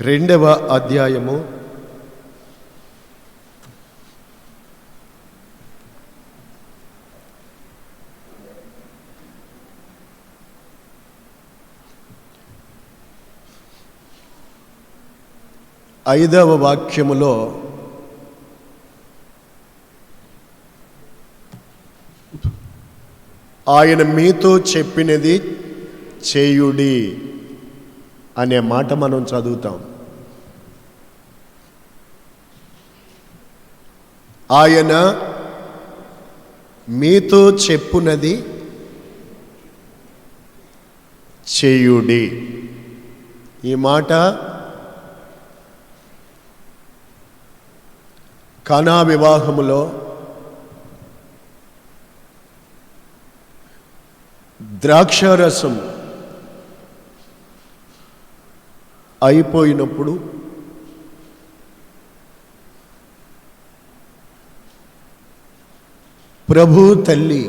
రెండవ అధ్యాయము 5వ వాక్యములో ఆయన మీతో చెప్పినది చేయుడి అనే మాట మనం చదువుతాం. ఆయన మీతో చెప్పునది చేయుడి. ఈ మాట కానా వివాహములో ద్రాక్షారసం అయిపోయినప్పుడు ప్రభు తల్లి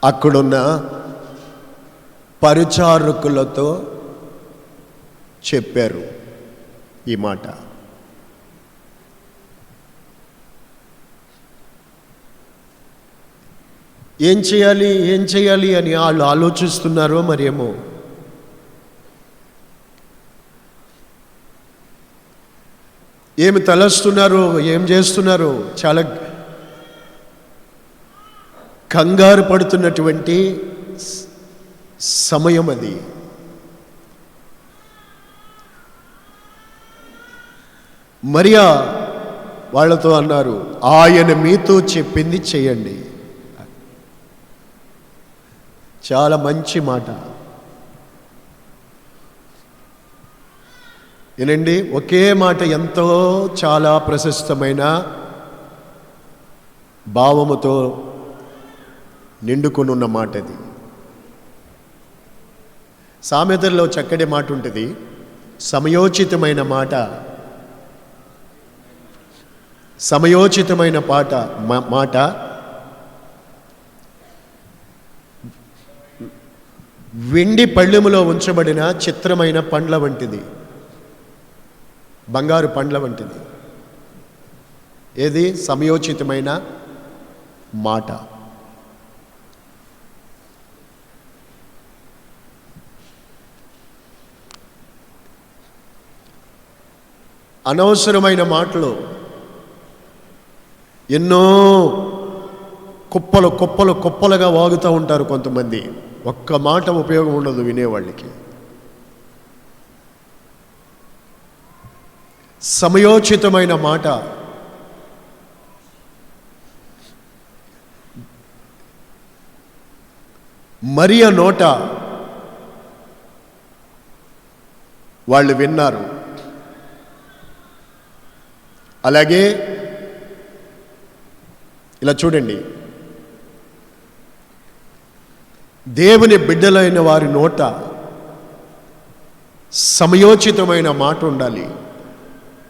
అక్కడున్న పరిచారకులతో చెప్పారు ఈ మాట. ఏం చేయాలి అని వాళ్ళు ఆలోచిస్తున్నారో మరేమో. ఏమి తలస్తున్నారో, ఏం చేస్తున్నారో, చాలా కంగారు పడుతున్నటువంటి సమయం అది. మరియా వాళ్ళతో అన్నారు, ఆయన మీతో చెప్పింది చేయండి. చాలా మంచి మాట. ఏనండి, ఒకే మాట ఎంతో చాలా ప్రశస్తమైన భావముతో నిండుకొని ఉన్న మాట అది. సామెతల్లో చక్కటి మాట ఉంటుంది, సమయోచితమైన మాట, సమయోచితమైన మాట వెండి పళ్ళెములో ఉంచబడిన చిత్రమైన పండ్ల వంటిది, బంగారు పండ్ల వంటిది. ఏది? సమయోచితమైన మాట. అనవసరమైన మాటలు ఎన్నో కుప్పలుగా వాగుతూ ఉంటారు కొంతమంది. ఒక్క మాట ఉపయోగం ఉండదు వినేవాళ్ళకి. సమయోచితమైన మాట, మరియ నోట వాళ్ళు విన్నారు. అలాగే ఇలా చూడండి, దేవుని బిడ్డలైన వారి నోట సమయోచితమైన మాట ఉండాలి.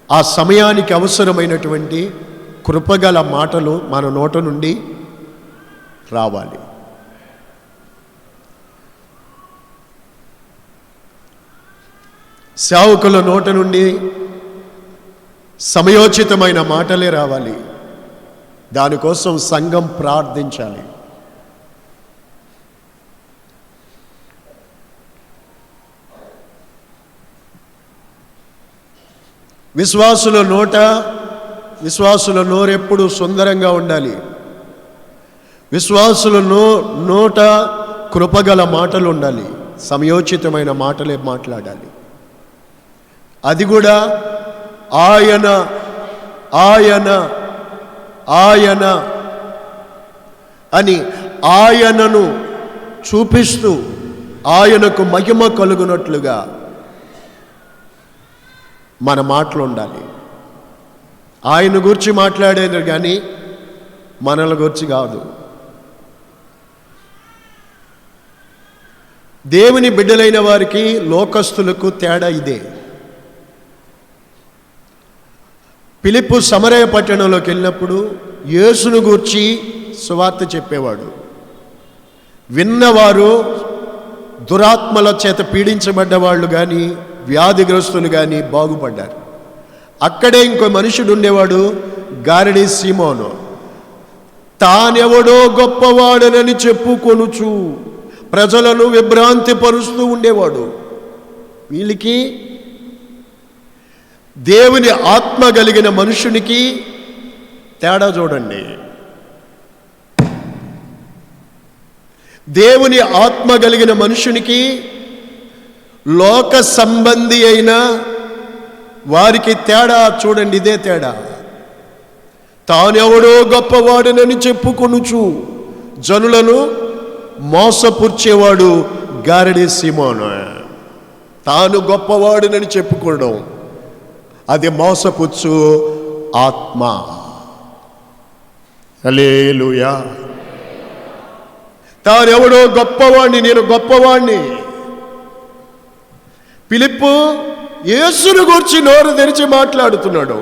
ఆ సమయానికి అవసరమైనటువంటి కృపగల మాటలు మన నోట నుండి రావాలి. సేవకుల నోట నుండి సమయోచితమైన మాటలే రావాలి. దానికోసం సంఘం ప్రార్థించాలి. విశ్వాసుల నోరెప్పుడు సుందరంగా ఉండాలి. విశ్వాసుల నోట కృపగల మాటలు ఉండాలి. సమయోచితమైన మాటలే మాట్లాడాలి. అది కూడా ఆయన ఆయన ఆయన అని ఆయనను చూపిస్తూ ఆయనకు మహిమ కలుగునట్లుగా మన మాటలు ఉండాలి. ఆయన గురించి మాట్లాడేది కానీ మనల గురించి కాదు. దేవుని బిడ్డలైన వారికి లోకస్తులకు తేడా ఇదే. ఫిలిప్పు సమరయ పట్టణంలోకి వెళ్ళినప్పుడు యేసును గూర్చి సువార్త చెప్పేవాడు. విన్నవారు దురాత్మల చేత పీడించబడ్డ వాళ్ళు కానీ వ్యాధిగ్రస్తులు కానీ బాగుపడ్డారు. అక్కడే ఇంకో మనుషుడు ఉండేవాడు, గారడీ సీమోను. తానెవడో గొప్పవాడనని చెప్పుకొనుచు ప్రజలను విభ్రాంతి పరుస్తూ ఉండేవాడు. వీళ్ళకి దేవుని ఆత్మ కలిగిన మనుషునికి తేడా చూడండి. దేవుని ఆత్మ కలిగిన మనుషునికి లోక సంబంధి అయిన వారికి తేడా చూడండి. ఇదే తేడా. తానెవడో గొప్పవాడనని చెప్పుకొనుచు జనులను మోసపుర్చేవాడు గారడీ సీమోను. తాను గొప్పవాడునని చెప్పుకోవడం అది మోసపుచ్చు ఆత్మ. హల్లెలూయా. తానెవడో గొప్పవాణ్ణి, నేను గొప్పవాణ్ణి. ఫిలిప్పు యేసును గూర్చి నోరు తెరిచి మాట్లాడుతున్నాడు.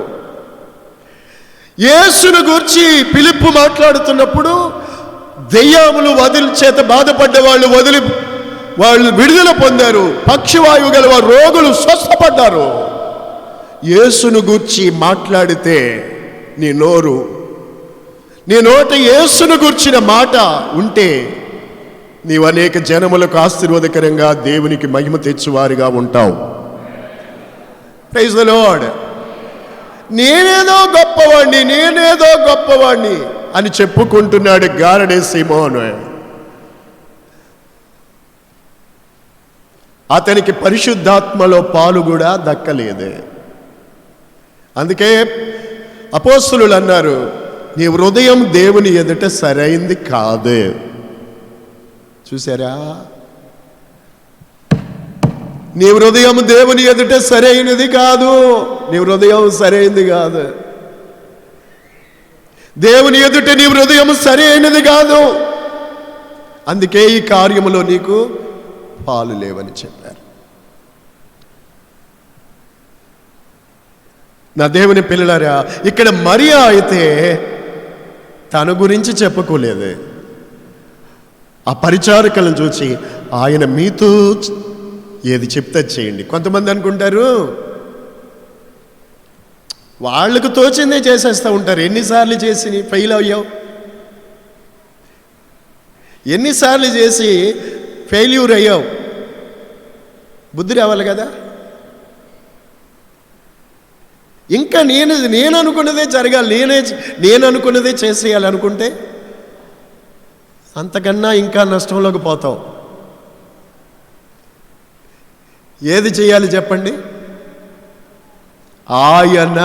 యేసును గూర్చి ఫిలిప్పు మాట్లాడుతున్నప్పుడు దెయ్యాములు చేత బాధపడ్డ వాళ్ళు విడుదల పొందారు. పక్షవాయువు గల రోగులు స్వస్థపడ్డారు. యేసును గూర్చి మాట్లాడితే నీ నోట యేసును గూర్చిన మాట ఉంటే నీవు అనేక జనములకు ఆశీర్వాదకరంగా దేవునికి మహిమ తెచ్చువారిగా ఉంటావు. Praise the Lord. నేనేదో గొప్పవాణ్ణి అని చెప్పుకుంటున్నాడు గారడీ సీమోను. అతనికి పరిశుద్ధాత్మలో పాలు కూడా దక్కలేదు. అందుకే అపోస్తలులు అన్నారు, నీ హృదయం దేవుని ఎదుట సరైంది కాదు. చూసారా? నీ హృదయం దేవుని ఎదుట సరైనది కాదు. నీ హృదయం సరైనది కాదు. దేవుని ఎదుట నీ హృదయం సరైనది కాదు. అందుకే ఈ కార్యములో నీకు పాలు లేవని చెప్పారు. నా దేవుని పిల్లలారా, ఇక్కడ మరియా అయితే తన గురించి చెప్పుకోలేదు. ఆ పరిచారకులను చూసి ఆయన మీతో ఏది చెప్తే చేయండి. కొంతమంది అనుకుంటారు వాళ్ళకు తోచిందే చేసేస్తూ ఉంటారు. ఎన్నిసార్లు చేసి ఫెయిల్ అయ్యావు? ఎన్నిసార్లు చేసి ఫెయిల్యూర్ అయ్యావు? బుద్ధి రావాలి కదా. ఇంకా నేను అనుకున్నదే జరగాలి, నేను అనుకున్నదే చేసేయాలనుకుంటే అంతకన్నా ఇంకా నష్టంలోకి పోతావు. ఏది చేయాలి చెప్పండి? ఆయన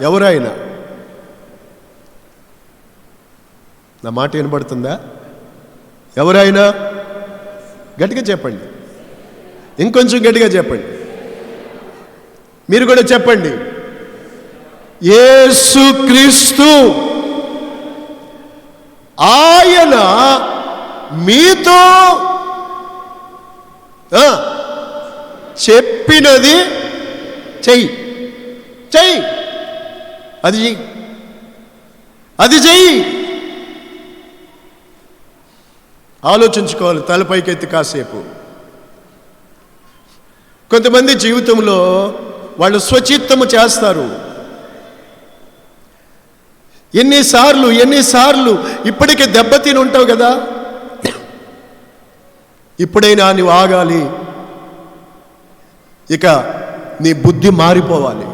ఎవరైనా, నా మాట వినబడుతుందా? ఎవరైనా గట్టిగా చెప్పండి. ఇంకొంచెం గట్టిగా చెప్పండి. మీరు కూడా చెప్పండి. యేసుక్రీస్తు ఆయన మీతో చెప్పినది చెయ్యి. అది చెయ్యి. ఆలోచించుకోవాలి తలపైకెత్తి కాసేపు. కొంతమంది జీవితంలో వాళ్ళు స్వచిత్తము చేస్తారు. ఎన్నిసార్లు ఇప్పటికే దెబ్బతిని ఉంటావు కదా. ఇప్పుడైనా నువ్వు ఆగాలి. ఇక నీ బుద్ధి మారిపోవాలి.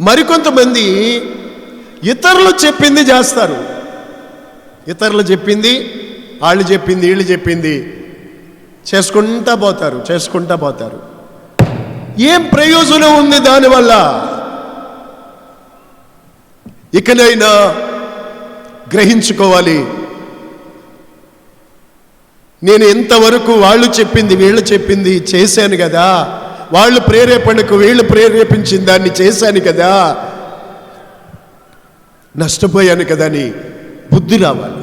మరికొంతమంది ఇతరులు చెప్పింది చేస్తారు. ఇతరులు చెప్పింది, వాళ్ళు చెప్పింది, వీళ్ళు చెప్పింది చేసుకుంటా పోతారు. ఏం ప్రయోజనం ఉంది దానివల్ల? ఇకనైనా గ్రహించుకోవాలి. నేను ఎంతవరకు వాళ్ళు చెప్పింది, వీళ్ళు చెప్పింది చేశాను కదా, వాళ్ళు ప్రేరేపణకు వీళ్ళు ప్రేరేపించిన దాన్ని చేశాను కదా, నష్టపోయాను కదా అని బుద్ధి రావాలి.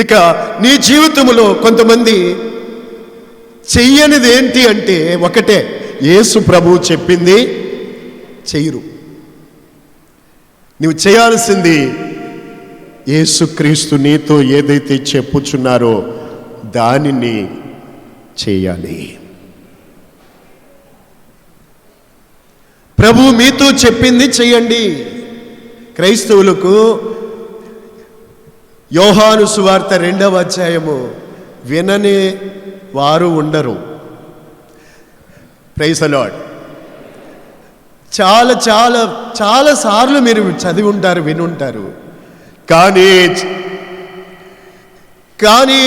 ఇక నీ జీవితంలో కొంతమంది చెయ్యనిది ఏంటి అంటే ఒకటే, యేసు ప్రభువు చెప్పింది చెయ్యరు. నువ్వు చేయాల్సింది యేసుక్రీస్తు నీతో ఏదైతే చెప్పుచున్నారో దానిని చేయాలి. ప్రభు మీతో చెప్పింది చేయండి. క్రైస్తవులకు యోహాను సువార్త 2వ అధ్యాయము వినని వారు ఉండరు. Praise the Lord. చాలా చాలా చాలా సార్లు మీరు చదివి ఉంటారు, వినుంటారు. కానీ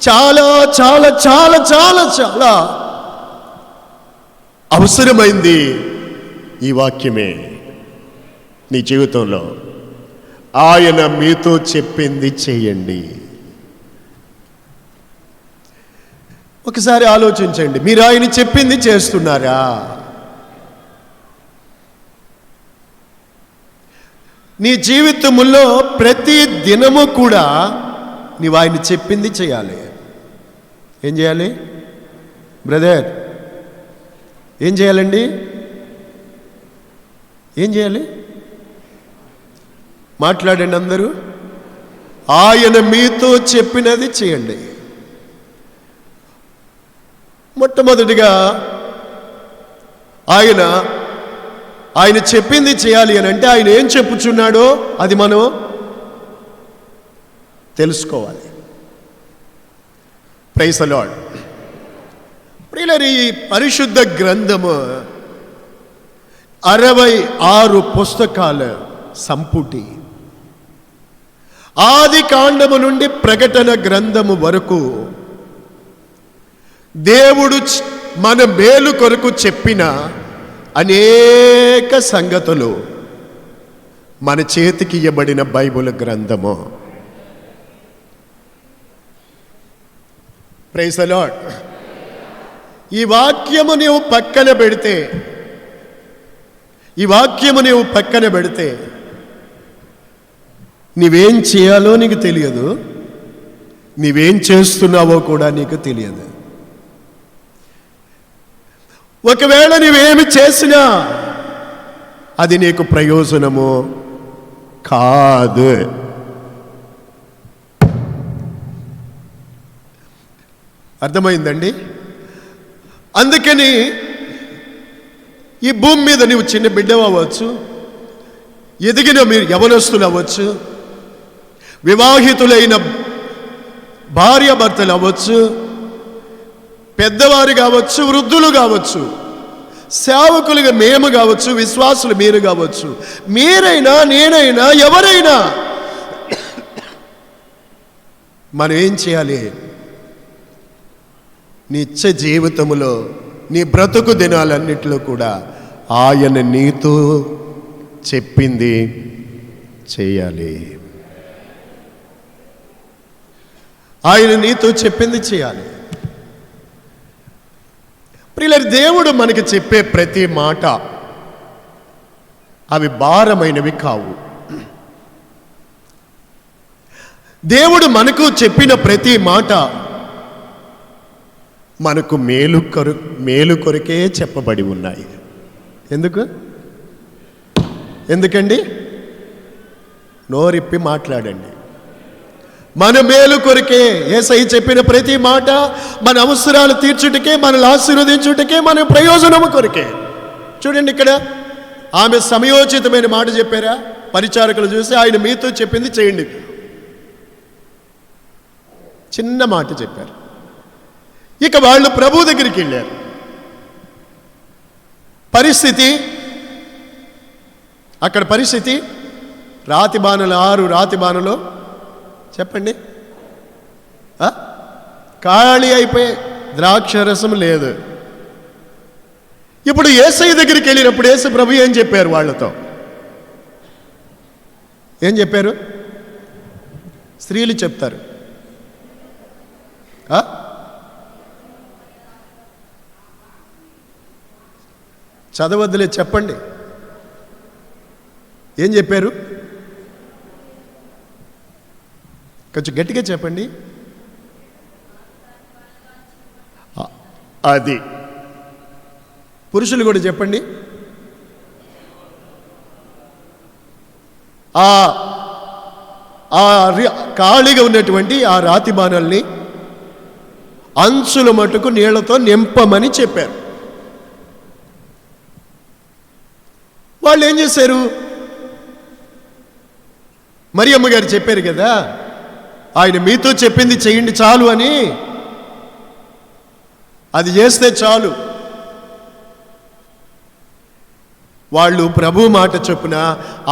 చాలా చాలా చాలా చాలా చాలా అవసరమైంది ఈ వాక్యమే నీ జీవితంలో. ఆయన మీతో చెప్పింది చేయండి. ఒకసారి ఆలోచించండి, మీరు ఆయన చెప్పింది చేస్తున్నారా? నీ జీవితంలో ప్రతి దినము కూడా నీవు ఆయన చెప్పింది చేయాలి. ఏం చేయాలి బ్రదర్? ఏం చేయాలండి? ఏం చేయాలి? మాట్లాడండి అందరూ. ఆయన మీతో చెప్పినది చేయండి. మొట్టమొదటిగా ఆయన చెప్పింది చేయాలి అని అంటే ఆయన ఏం చెప్పుచున్నాడో అది మనం తెలుసుకోవాలి. Praise the Lord. ప్రియులారా, ఈ పరిశుద్ధ గ్రంథము 66 పుస్తకాల సంపుటి. ఆది కాండము నుండి ప్రకటన గ్రంథము వరకు దేవుడు మన మేలు కొరకు చెప్పిన అనేక సంగతులు మన చేతికి ఇవ్వబడిన బైబిల్ గ్రంథము. Praise the Lord. ఈ వాక్యము నీవు పక్కన పెడితే నీవేం చేయాలో నీకు తెలియదు, నీవేం చేస్తున్నావో కూడా నీకు తెలియదు. ఒకవేళ నీవేమి చేసినా అది నీకు ప్రయోజనము కాదు. అర్థమైందండి? అందుకని ఈ భూమి మీద నీవు చిన్న బిడ్డవు అవ్వచ్చు, ఎదిగిన మీరు యవనస్తులు అవ్వచ్చు, వివాహితులైన భార్యాభర్తలు అవ్వచ్చు, పెద్దవారు కావచ్చు, వృద్ధులు కావచ్చు, సేవకులుగా మేము కావచ్చు, విశ్వాసులు మీరు కావచ్చు, మీరైనా నేనైనా ఎవరైనా మనం ఏం చేయాలి? నిత్య జీవితములో నీ బ్రతుకు దినాలన్నిటిలో కూడా ఆయన నీతో చెప్పింది చేయాలి. ఆయన నీతో చెప్పింది చేయాలి. ప్రియులారా, దేవుడు మనకి చెప్పే ప్రతి మాట అవి భారమైనవి కావు. దేవుడు మనకు చెప్పిన ప్రతి మాట మనకు మేలు కొరకే చెప్పబడి ఉన్నాయి. ఎందుకండి? నోరిప్పి మాట్లాడండి. మన మేలు కొరకే. యేసయ్య చెప్పిన ప్రతి మాట మన అవసరాలు తీర్చుటకే, మనల్ని ఆశీర్వదించుటకే, మన ప్రయోజనము కొరకే. చూడండి, ఇక్కడ ఆమె సమయోచితమైన మాట చెప్పారా? పరిచారకులు చూసి ఆయన మీతో చెప్పింది చేయండి. చిన్న మాట చెప్పారు. ఇక వాళ్ళు ప్రభు దగ్గరికి వెళ్ళారు. అక్కడ పరిస్థితి రాతి బాణలు 6 రాతి బాణలు చెప్పండి ఖాళీ అయిపోయి, ద్రాక్షరసం లేదు. ఇప్పుడు యేసయ్య దగ్గరికి వెళ్ళినప్పుడు యేసు ప్రభు ఏం చెప్పారు? వాళ్ళతో ఏం చెప్పారు? స్త్రీలు చెప్తారు, చదవద్దులే, చెప్పండి. ఏం చెప్పారు? కొంచెం గట్టిగా చెప్పండి. అది పురుషులు కూడా చెప్పండి. ఖాళీగా ఉన్నటువంటి ఆ రాతి బాణల్ని అంచుల మటుకు నీళ్లతో నింపమని చెప్పారు. వాళ్ళు ఏం చేశారు? మరియమ్మ గారు చెప్పారు కదా, ఆయన మీతో చెప్పింది చేయండి చాలు అని. అది చేస్తే చాలు. వాళ్ళు ప్రభు మాట చొప్పున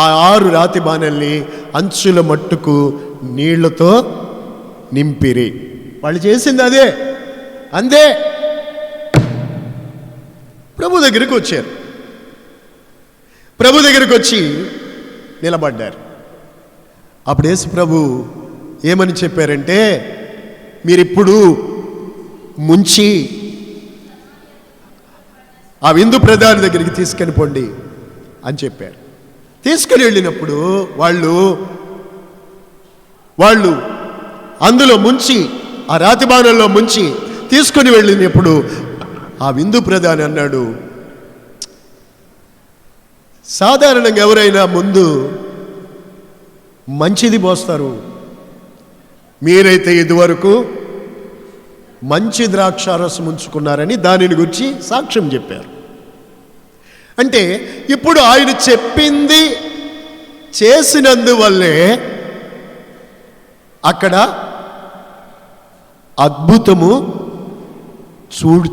ఆ 6 రాతి బాణల్ని అంచుల మట్టుకు నీళ్లతో నింపిరి. వాళ్ళు చేసింది అదే, అంతే. ప్రభు దగ్గరికి వచ్చారు. ప్రభు దగ్గరికి వచ్చి నిలబడ్డారు. అప్పుడు యేసు ప్రభు ఏమని చెప్పారంటే, మీరిప్పుడు ముంచి ఆ విందు ప్రధాని దగ్గరికి తీసుకొని పోండి అని చెప్పారు. తీసుకుని వెళ్ళినప్పుడు వాళ్ళు అందులో ముంచి, ఆ రాతి బాణంలో ముంచి తీసుకొని వెళ్ళినప్పుడు ఆ విందు ప్రధాని అన్నాడు, సాధారణంగా ఎవరైనా ముందు మంచిది పోస్తారు, మీరైతే ఇదివరకు మంచి ద్రాక్షారసం ఉంచుకున్నారని దానిని గురించి సాక్ష్యం చెప్పారు. అంటే ఇప్పుడు ఆయన చెప్పింది చేసినందువల్లే అక్కడ అద్భుతము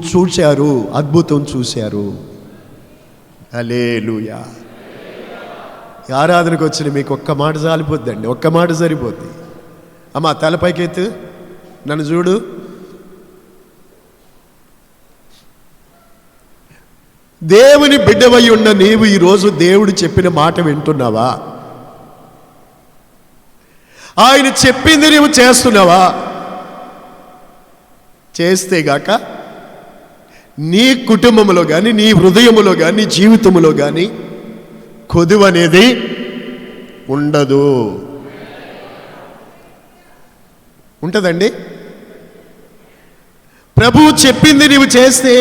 చూశారు, అద్భుతం చూశారు. హల్లెలూయా. ఆరాధనకు వచ్చిన మీకు ఒక్క మాట చాలిపోద్దండి, ఒక్క మాట సరిపోద్ది. అమ్మా తలపైకెత్తు, నన్ను చూడు. దేవుని బిడ్డవై ఉన్న నీవు ఈరోజు దేవుడు చెప్పిన మాట వింటున్నావా? ఆయన చెప్పింది నీవు చేస్తున్నావా? చేస్తే గాక నీ కుటుంబంలో కానీ, నీ హృదయములో కానీ, నీ జీవితంలో కానీ కొదువ అనేది ఉండదు. ఉంటుందండి? ప్రభువు చెప్పింది నీవు చేస్తే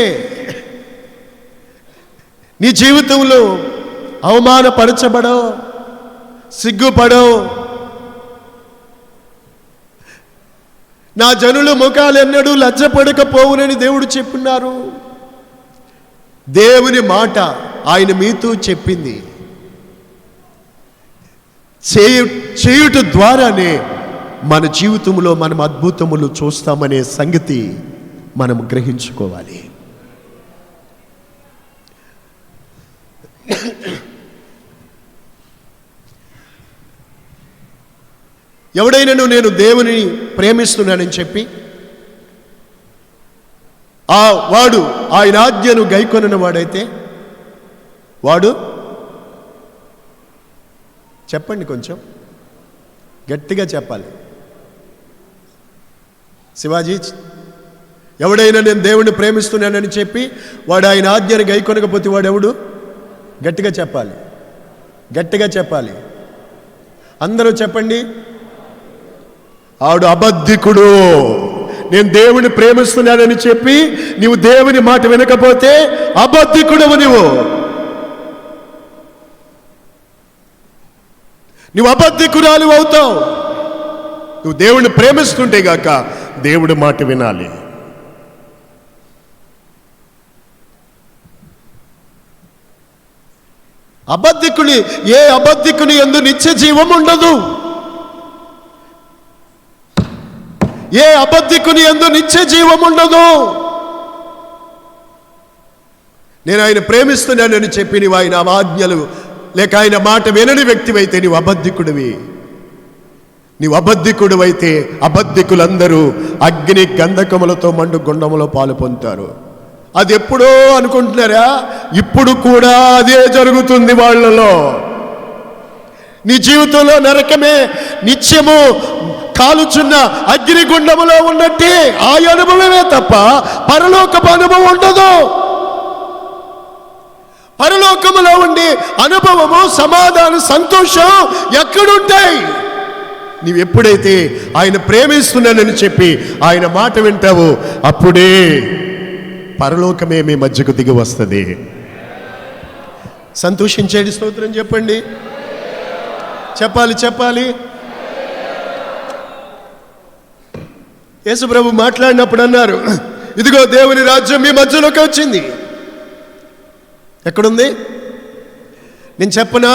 నీ జీవితంలో అవమానపరచబడవు, సిగ్గుపడవు. నా జనుల ముఖాలెన్నడూ లజ్జపడకపోవునని దేవుడు చెప్పున్నారు. దేవుని మాట ఆయన మీతో చెప్పింది. చేయుట ద్వారానే మన జీవితంలో మనం అద్భుతములు చూస్తామనే సంగతి మనం గ్రహించుకోవాలి. ఎవడైనాను నేను దేవుని ప్రేమిస్తున్నానని చెప్పి వాడు ఆయన ఆజ్ఞను గైకొనని వాడైతే వాడు, చెప్పండి కొంచెం గట్టిగా చెప్పాలి. శివాజీ, ఎవడైనా నేను దేవుణ్ణి ప్రేమిస్తున్నానని చెప్పి వాడు ఆయన ఆజ్ఞను గైకొనకపోతే వాడెవడు? గట్టిగా చెప్పాలి, గట్టిగా చెప్పాలి. అందరూ చెప్పండి. ఆడు అబద్ధికుడు. నేను దేవుని ప్రేమిస్తున్నానని చెప్పి నీవు దేవుని మాట వినకపోతే అబద్ధికుడవు. నువ్వు అబద్ధికురాలు అవుతావు. నువ్వు దేవుని ప్రేమిస్తుంటే గాక దేవుడి మాట వినాలి. ఏ అబద్ధికుని యందు నిత్య జీవం ఉండదు. ఏ అబద్ధికుని యందు నిత్య జీవం ఉండదు. నేను ఆయన ప్రేమిస్తున్నానని చెప్పి నీవు ఆయన ఆజ్ఞలు లేక ఆయన మాట వినని వ్యక్తివైతే నీవు అబద్ధికుడివి. నీవు అబద్ధికుడివైతే అబద్ధికులందరూ అగ్ని గంధకములతో మండు గుండములో పాలు పొందుతారు. అది ఎప్పుడో అనుకుంటున్నారా? ఇప్పుడు కూడా అదే జరుగుతుంది వాళ్ళలో. నీ జీవితంలో నరకమే నిత్యము కాలుచున్న అగ్నిగుండములో ఉన్నట్టే ఆ అనుభవమే తప్ప పరలోకపు అనుభవం ఉండదు. పరలోకములో ఉండే అనుభవము, సమాధానం, సంతోషం ఎక్కడుంటాయి? నీవు ఎప్పుడైతే ఆయన ప్రేమిస్తున్నానని చెప్పి ఆయన మాట వింటావో అప్పుడే పరలోకమే మీ మధ్యకు దిగి వస్తుంది. సంతోషించేది స్తోత్రం చెప్పండి. చెప్పాలి. యేసుప్రభు మాట్లాడినప్పుడు అన్నారు, ఇదిగో దేవుని రాజ్యం మీ మధ్యలోకి వచ్చింది. ఎక్కడుంది? నేను చెప్పనా,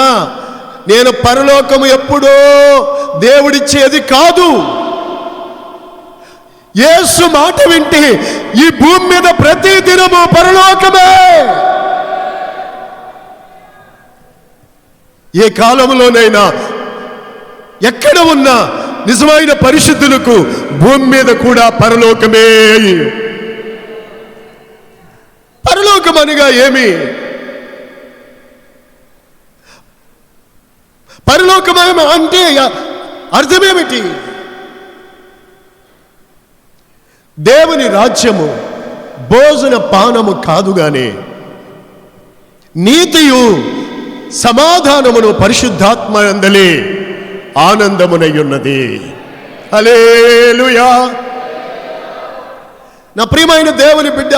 నేను పరలోకము ఎప్పుడో దేవుడిచ్చేది కాదు. యేసు మాట వింటే ఈ భూమి మీద ప్రతి దినము పరలోకమే. ఏ కాలంలోనైనా ఎక్కడ ఉన్నా నిజమైన పరిశుద్ధులకు భూమి మీద కూడా పరలోకమే. పరలోకం అనగా ఏమి? పరలోకమే అంటే అర్థమేమిటి? దేవుని రాజ్యము భోజన పానము కాదుగానే నీతియు సమాధానమును పరిశుద్ధాత్మ యందలి ఆనందమునై ఉన్నది. హల్లెలూయా. నా ప్రియమైన దేవుని బిడ్డ,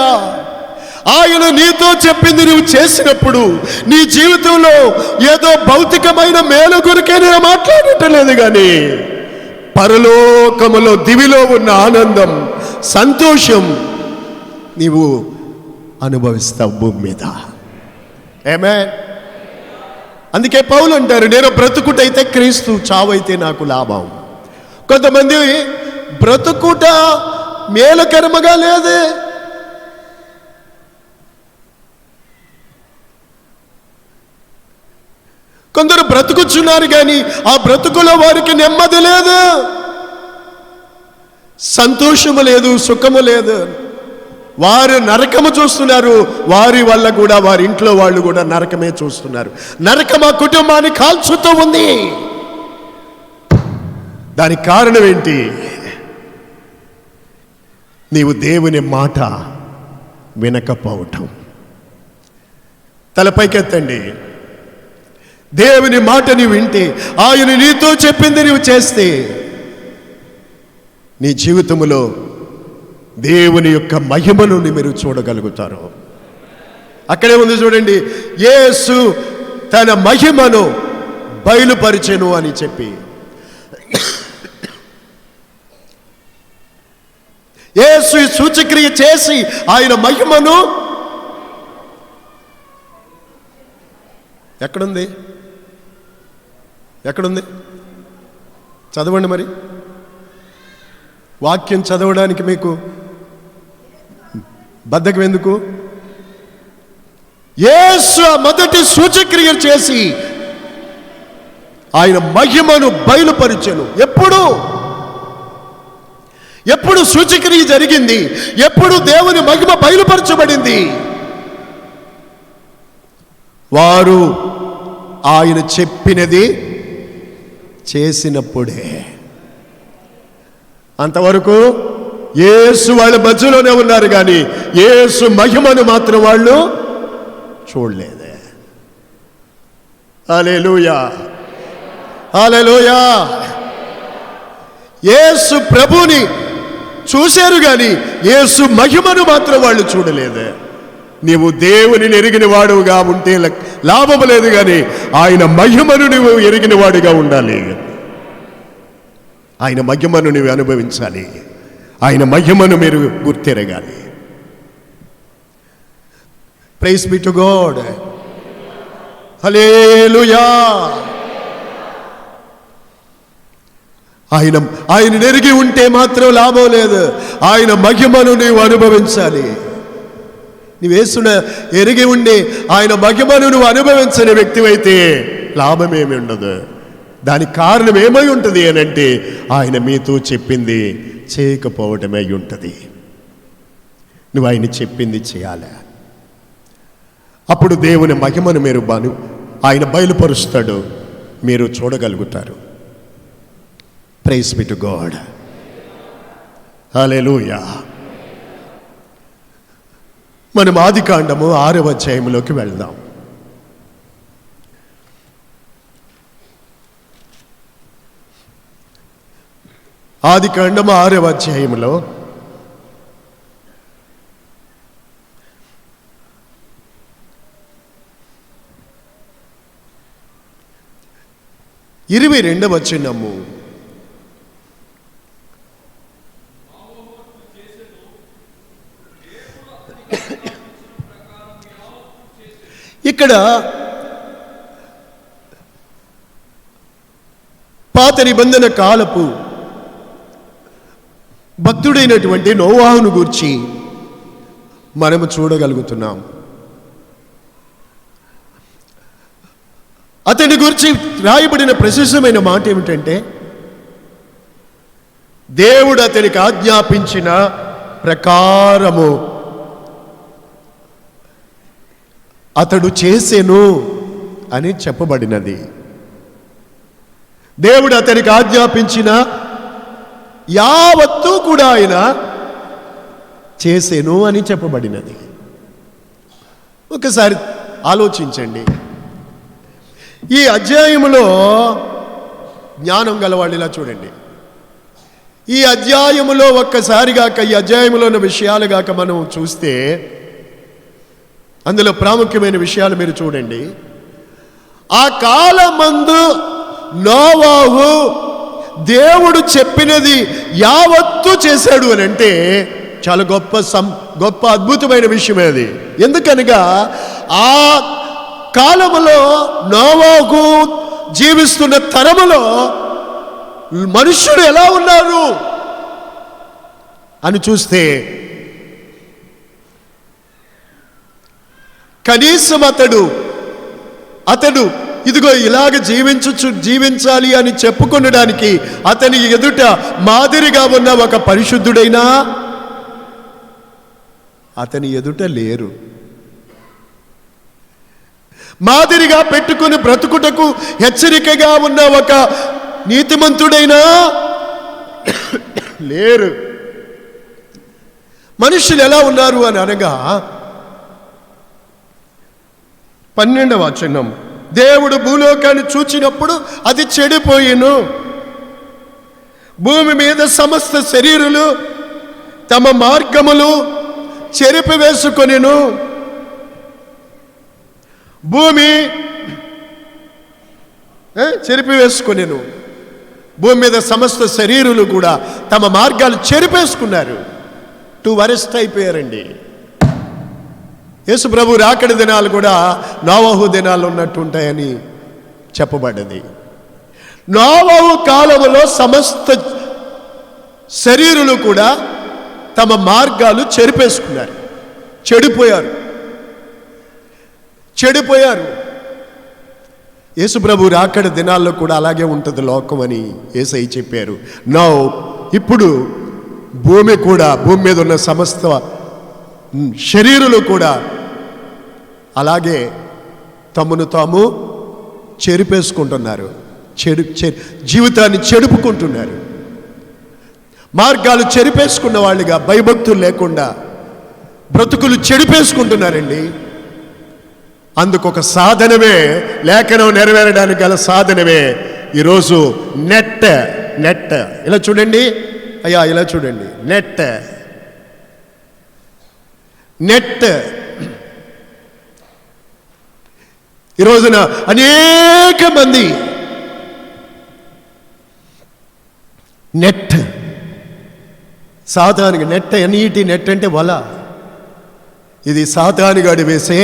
ఆయన నీతో చెప్పింది నువ్వు చేసినప్పుడు నీ జీవితంలో ఏదో భౌతికమైన మేలు కొరకే నేను మాట్లాడటం లేదు, కానీ పరలోకములో దివిలో ఉన్న ఆనందం, సంతోషం నీవు అనుభవిస్తావు భూమి మీద. ఆమేన్. అందుకే పౌలు అంటారు, నేను బ్రతుకుటైతే క్రీస్తు, చావైతే నాకు లాభం. కొంతమంది బ్రతుకుట మేలుకరముగా లేదే. కొందరు బ్రతుకుచున్నారు కానీ ఆ బ్రతుకులో వారికి నెమ్మది లేదు, సంతోషము లేదు, సుఖము లేదు. వారు నరకము చూస్తున్నారు, వారి వల్ల కూడా వారి ఇంట్లో వాళ్ళు కూడా నరకమే చూస్తున్నారు. నరకం ఆ కుటుంబాన్ని కాల్చుతూ ఉంది. దానికి కారణం ఏంటి? నీవు దేవుని మాట వినకపోవటం. తలపైకెత్తండి. దేవుని మాటని వింటే, ఆయన నీతో చెప్పింది నీవు చేస్తే నీ జీవితంలో దేవుని యొక్క మహిమను మీరు చూడగలుగుతారు. అక్కడే ఉంది చూడండి, యేసు తన మహిమను బయలుపరిచెను అని చెప్పి. యేసు సూచక్రియ చేసి ఆయన మహిమను ఎక్కడుంది? ఎక్కడుంది? చదవండి. మరి వాక్యం చదవడానికి మీకు బద్ధకం ఎందుకు? యేసు మొదటి సూచక్రియ చేసి ఆయన మహిమను బయలుపరిచెను. ఎప్పుడు సూచక్రియ జరిగింది? ఎప్పుడు దేవుని మహిమ బయలుపరచబడింది? వారు ఆయన చెప్పినది చేసినప్పుడే. అంతవరకు యేసు వాళ్ళ మధ్యలోనే ఉన్నారు, కానీ యేసు మహిమను మాత్రం వాళ్ళు చూడలేదే. హల్లెలూయా, హల్లెలూయా. యేసు ప్రభుని చూశారు, కానీ యేసు మహిమను మాత్రం వాళ్ళు చూడలేదే. నీవు దేవుని ఎరిగిన వాడుగా ఉంటే లాభము లేదు, కానీ ఆయన మహిమను నువ్వు ఎరిగిన వాడిగా ఉండాలి. ఆయన మహిమను నువ్వు అనుభవించాలి. ఆయన మహిమను మీరు గుర్తెరగాలి. Praise be to God. Hallelujah. ఆయన ఎరిగి ఉంటే మాత్రం లాభం లేదు. ఆయన మహిమను నీవు అనుభవించాలి. నువ్వు యేసును ఎరిగి ఉండి ఆయన మహిమను నువ్వు అనుభవించని వ్యక్తివైతే లాభమేమి ఉండదు. దానికి కారణం ఏమై ఉంటుంది అని అంటే, ఆయన మీతో చెప్పింది చేయకపోవటమే ఉంటుంది. నువ్వు ఆయన చెప్పింది చేయాలి. అప్పుడు దేవుని మహిమను మీరు ఆయన బయలుపరుస్తాడు, మీరు చూడగలుగుతారు. Praise be to God. Hallelujah. మనం ఆదికాండము 6వ అధ్యాయంలోకి వెళ్దాం. ఆదికాండము 6వ అధ్యాయంలో ఇరవై 22వ వచనము. ఇక్కడ పాత నిబంధన కాలపు భక్తుడైనటువంటి నోవాహును గూర్చి మనము చూడగలుగుతున్నాం. అతని గురించి రాయబడిన ప్రశస్తమైన మాట ఏమిటంటే, దేవుడు అతనికి ఆజ్ఞాపించిన ప్రకారము అతడు చేసెను అని చెప్పబడినది. దేవుడు అతనికి ఆజ్ఞాపించిన యావత్తూ కూడా ఆయన చేసెను అని చెప్పబడినది. ఒకసారి ఆలోచించండి. ఈ అధ్యాయములో జ్ఞానం గలవాళ్ళు ఇలా చూడండి. ఈ అధ్యాయములో ఒక్కసారిగాక ఈ అధ్యాయములో ఉన్న విషయాలుగాక మనం చూస్తే అందులో ప్రాముఖ్యమైన విషయాలు మీరు చూడండి. ఆ కాలమందు నోవాహు దేవుడు చెప్పినది యావత్తు చేశాడు అని అంటే చాలా గొప్ప అద్భుతమైన విషయమే అది. ఎందుకనగా ఆ కాలములో నోవాహు జీవిస్తున్న తరములో మనుష్యుడు ఎలా ఉన్నారు అని చూస్తే కనీసం అతడు ఇదిగో ఇలాగ జీవించాలి అని చెప్పుకొనడానికి అతని ఎదుట మాదిరిగా ఉన్న ఒక పరిశుద్ధుడైనా అతని ఎదుట లేరు. మాదిరిగా పెట్టుకుని బ్రతుకుటకు హెచ్చరికగా ఉన్న ఒక నీతిమంతుడైనా లేరు. మనుషులు ఎలా ఉన్నారు అని అనగా 12వ వచనం, దేవుడు భూలోకాన్ని చూచినప్పుడు అది చెడిపోయిను, భూమి మీద సమస్త శరీరులు తమ మార్గములు చెరిపివేసుకొనెను. భూమి చెరిపివేసుకొనెను. భూమి మీద సమస్త శరీరులు కూడా తమ మార్గాలు చెరిపేసుకున్నారు. వరెస్ట్ అయిపోయారండి. యేసు ప్రభు రాకడి దినాలు కూడా నోవాహు దినాలు ఉన్నట్టు ఉంటాయని చెప్పబడ్డది. నోవాహు కాలములో సమస్త శరీరులు కూడా తమ మార్గాలు చెరిపేసుకున్నారు, చెడిపోయారు. యేసు ప్రభు రాకడి దినాల్లో కూడా అలాగే ఉంటుంది లోకం అని యేసయ్య చెప్పారు. ఇప్పుడు భూమి మీద ఉన్న సమస్త శరీరులు కూడా అలాగే తమను తాము చెరిపేసుకుంటున్నారు, జీవితాన్ని చెడుపుకుంటున్నారు. మార్గాలు చెరిపేసుకున్న వాళ్ళుగా భయభక్తులు లేకుండా బ్రతుకులు చెడిపేసుకుంటున్నారండి. అందుకొక సాధనమే, లేఖనం నెరవేరడానికి గల సాధనమే ఈరోజు నెట్. ఇలా చూడండి అయ్యా, ఇలా చూడండి. నెట్ ఈ రోజున అనేక మంది నెట్ సాతానికి నెట్ అంటే వల. ఇది సాతానుగాడు వేసే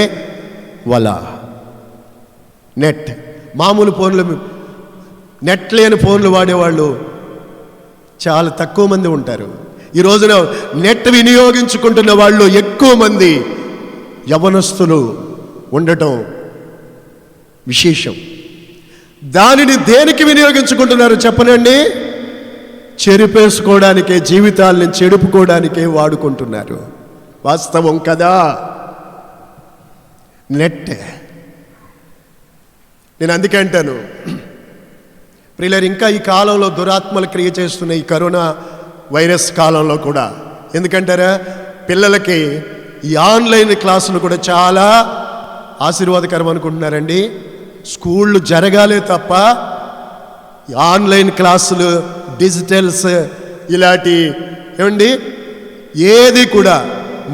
వల. నెట్ మామూలు ఫోన్లు, నెట్ లేని ఫోన్లు వాడేవాళ్ళు చాలా తక్కువ మంది ఉంటారు. ఈ రోజున నెట్ వినియోగించుకుంటున్న వాళ్ళు ఎక్కువ మంది యవనస్తులు ఉండటం విశేషం. దానిని దేనికి వినియోగించుకుంటున్నారు చెప్పనండి? చెరిపేసుకోవడానికే, జీవితాలను చెడుపుకోవడానికే వాడుకుంటున్నారు. వాస్తవం కదా. నెట్. నేను అందుకే అంటాను ప్రియులారా, ఇంకా ఈ కాలంలో దురాత్మలు క్రియ చేస్తున్న ఈ కరోనా వైరస్ కాలంలో కూడా, ఎందుకంటారా, పిల్లలకి ఈ ఆన్లైన్ క్లాసులు కూడా చాలా ఆశీర్వాదకరం అనుకుంటున్నారండి. స్కూళ్ళు జరగాలే తప్ప ఆన్లైన్ క్లాసులు, డిజిటల్స్ ఇలాంటి ఏమండి ఏది కూడా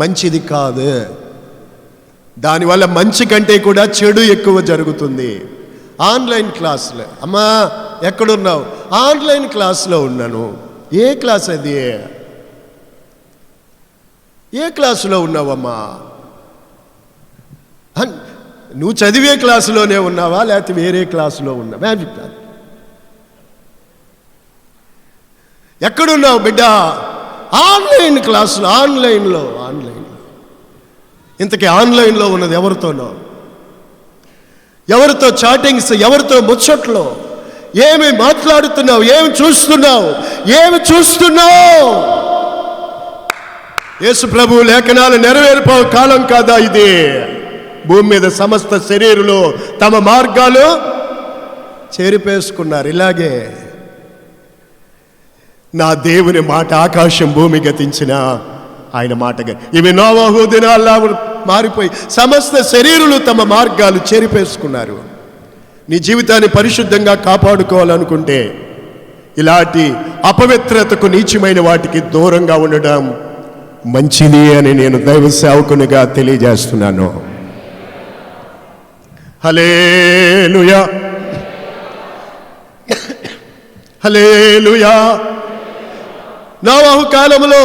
మంచిది కాదు. దానివల్ల మంచి కంటే కూడా చెడు ఎక్కువ జరుగుతుంది. ఆన్లైన్ క్లాసులు, అమ్మా ఎక్కడున్నావు? ఆన్లైన్ క్లాసులో ఉన్నాను. ఏ క్లాస్ అది? ఏ క్లాసులో ఉన్నావమ్మా? నువ్వు చదివే క్లాసులోనే ఉన్నావా, లేకపోతే వేరే క్లాసులో ఉన్నావా? ఎక్కడున్నావు బిడ్డ? ఆన్లైన్ క్లాసులు, ఆన్లైన్లో. ఇంతకీ ఆన్లైన్లో ఉన్నది ఎవరితోనో? ఎవరితో చాటింగ్స్, ఎవరితో ముచ్చట్లు? ఏమి మాట్లాడుతున్నావు? ఏమి చూస్తున్నావు? యేసు ప్రభు లేఖనాలు నెరవేర్పే కాలం కాదా ఇది? భూమి మీద సమస్త శరీరులు తమ మార్గాలు చెరిపేసుకున్నారు. ఇలాగే నా దేవుని మాట ఆకాశం భూమి గతించిన ఆయన మాటగా ఇవి నోవహు దినాల్లో మారిపోయి సమస్త శరీరులు తమ మార్గాలు చెరిపేసుకున్నారు. నీ జీవితాన్ని పరిశుద్ధంగా కాపాడుకోవాలనుకుంటే ఇలాంటి అపవిత్రతకు, నీచమైన వాటికి దూరంగా ఉండడం మంచిది అని నేను దైవ సేవకునిగా తెలియజేస్తున్నాను. హల్లెలూయా, హల్లెలూయా. నోవహు కాలంలో